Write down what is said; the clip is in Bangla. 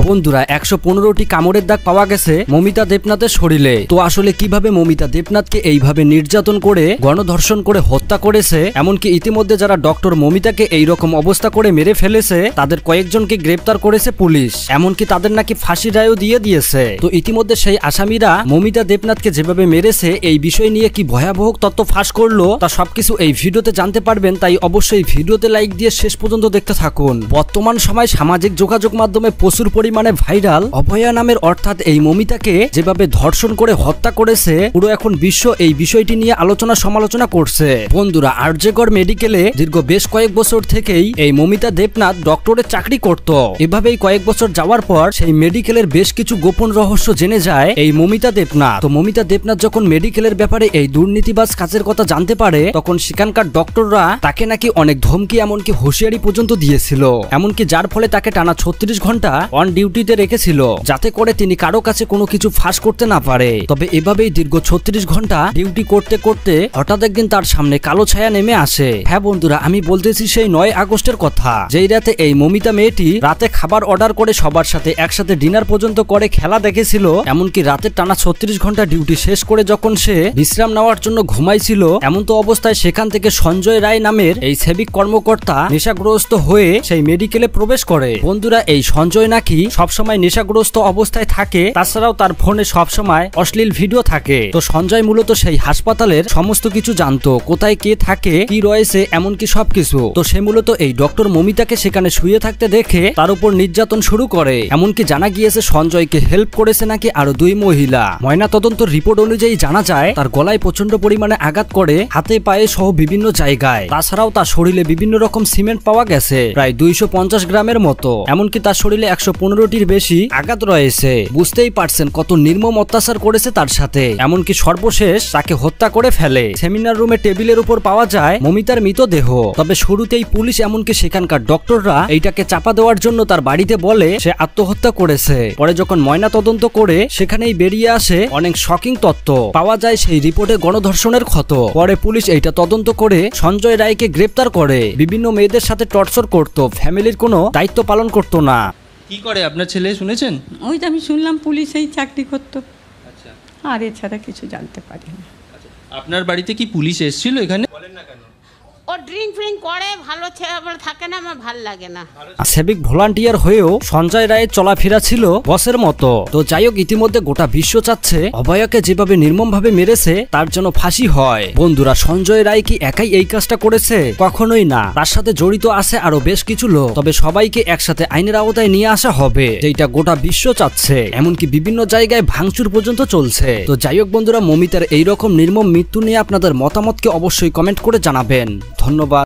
বন্ধুরা ১১৫টি কামড়ের দাগ পাওয়া গেছে মমিতা দেবনাথের শরীরে। তো আসলে কিভাবে মমিতা দেবনাথকে এইভাবে নির্যাতন করে গণধর্ষণ করে হত্যা করেছে, এমনকি ইতিমধ্যে যারা ডক্টর মমিতাকে এইরকম অবস্থা করে মেরে ফেলেছে তাদের কয়েকজনকে গ্রেপ্তার করেছে পুলিশ, এমনকি তাদের নাকি ফাঁসি রায়ও দিয়ে দিয়েছে। তো ইতিমধ্যে সেই আসামিরা মমিতা দেবনাথকে যেভাবে মেরেছে এই বিষয় নিয়ে কি ভয়াবহ তথ্য ফাঁস করলো তা সবকিছু এই ভিডিওতে জানতে পারবেন, তাই অবশ্যই ভিডিওতে লাইক দিয়ে শেষ পর্যন্ত দেখতে থাকুন। বর্তমান সময় সামাজিক যোগাযোগ মাধ্যমে প্রচুর পরিমাণে ভাইরাল অভয়া নামের অর্থাৎ এই মমিতাকে যেভাবে ধর্ষণ করে হত্যা করেছে, পুরো এখন বিশ্ব এই বিষয়টি নিয়ে আলোচনা সমালোচনা করছে। বন্ধুরা, আরজেগড় মেডিকেলে দীর্ঘ বেশ কয়েক বছর থেকেই এই মমিতা দেবনাথ ডক্টরের চাকরি করত। এভাবেই কয়েক বছর যাওয়ার পর সেই মেডিকেলের বেশ কিছু গোপন রহস্য জেনে যায় এই মমিতা দেবনাথ। তো মমিতা দেবনাথ যখন মেডিকেলের ব্যাপারে এই দুর্নীতিবাজ কাজের কথা জানতে পারে, তখন সেখানকার ডক্টররা তাকে নাকি অনেক ধমকি এমনকি হুঁশিয়ারি পর্যন্ত দিয়েছিল, এমনকি যার ফলে তাকে টানা 36 ঘন্টা অন ডিউটিতে রেখেছিল যাতে করে তিনি কারো কাছে কোনো কিছু ফাঁস করতে না পারে। তবে এভাবেই দীর্ঘ 36 ঘন্টা ডিউটি করতে করতে হঠাৎ একদিন তার সামনে কালো ছায়া নেমে আসে। হ্যাঁ বন্ধুরা, আমি বলতেছি সেই 9 আগস্টের কথা, যেই রাতে এই মমিতা মেয়েটি রাতে খাবার অর্ডার করে সবার সাথে একসাথে ডিনার পর্যন্ত করে খেলা দেখেছিল। এমনকি রাতের টানা 36 ঘন্টা ডিউটি শেষ করে যখন সে বিশ্রাম নেওয়ার জন্য ঘুমাইছিল, এমন তো অবস্থায় সেখান থেকে সঞ্জয় রায় নামের এই সেবিক কর্মকর্তা নেশাগ্রস্ত হয়ে সেই মেডিকেলে প্রবেশ করে। বন্ধুরা, এই সঞ্জয় নাকি সবসময় নেশাগ্রস্ত অবস্থায় থাকে, তাছাড়াও তার ফোনে সবসময় অশ্লীল ভিডিও থাকে। তো সঞ্জয় মূলত সেই হাসপাতালের সমস্ত কিছু জানতো, কোথায় কে থাকে, কি রয়েছে, এমনকি সবকিছু। তো সে মূলত এই ডক্টর মমিতাকে সেখানে শুয়ে থাকতে দেখে তার উপর নির্যাতন শুরু করে। এমনকি জানা গিয়েছে সঞ্জয়কে হেল্প করেছে নাকি আরো 2 মহিলা। ময়না তদন্ত রিপোর্ট অনুযায়ী জানা যায় তার গলায় প্রচন্ড পরিমাণে আঘাত করে, হাতে পায়ে সহ বিভিন্ন জায়গায়। তাছাড়াও তার শরীরে বিভিন্ন রকম সিমেন্ট পাওয়া গেছে প্রায় 250 গ্রামের মতো, এমনকি তার শরীরে 115টির বেশি আঘাত রয়েছে। বুঝতেই পারছেন কত নির্মম অত্যাচার করেছে তার সাথে। এমনকি সর্বশেষ তাকে হত্যা করে ফেলে। সেমিনার রুমে টেবিলের উপর পাওয়া যায় মমিতার মৃতদেহ। তবে শুরুতেই পুলিশ এমনকি সেখানকার ডক্টররা এইটাকে চাপা দেওয়ার জন্য তার বাড়িতে বলে সে আত্মহত্যা করেছে। পরে যখন ময়না তদন্ত করে সেখানেই বেরিয়ে আসে অনেক শকিং তথ্য পাওয়া যায় সেই রিপোর্টে গণধর্ষণের ক্ষত। পরে পুলিশ এইটা তদন্ত করে সঞ্জয় রায়কে গ্রেপ্তার করে। বিভিন্ন মেয়েদের সাথে টর্চার করত, ফ্যামিলির কোনো দায়িত্ব পালন করত না। কি করে আপনার ছেলে শুনেছেন? ওই তো আমি শুনলাম পুলিশেই চাকরি করতো, আচ্ছা, আর এছাড়া কিছু জানতে পারি না। আপনার বাড়িতে কি পুলিশ এসেছিল এখানে? বলেন না কেন? ও ড্রিঙ্ক ফ্রিঙ্ক করে, ভালো ছেলে থাকে না, আমার ভাল লাগে না। সেবিক ভলান্টিয়ার হয়েও সঞ্জয় রায়ের চলাফেরা ছিল বসের মতো। তো যাই হোক, ইতিমধ্যে গোটা বিশ্ব চাচ্ছে অভয়াকে যেভাবে নির্মম ভাবে মেরেছে তার জন্য ফাঁসি হয়। বন্ধুরা, সঞ্জয় রায় কি একাই এই কাজটা করেছে? কখনোই না, তার সাথে জড়িত আছে আরো বেশ কিছু লোক। তবে সবাইকে একসাথে আইনের আওতায় নিয়ে আসা হবে, যেটা গোটা বিশ্ব চাচ্ছে। এমনকি বিভিন্ন জায়গায় ভাঙচুর পর্যন্ত চলছে। তো যাই হোক বন্ধুরা, মমিতার এইরকম নির্মম মৃত্যু নিয়ে আপনাদের মতামতকে অবশ্যই কমেন্ট করে জানাবেন। ধন্যবাদ।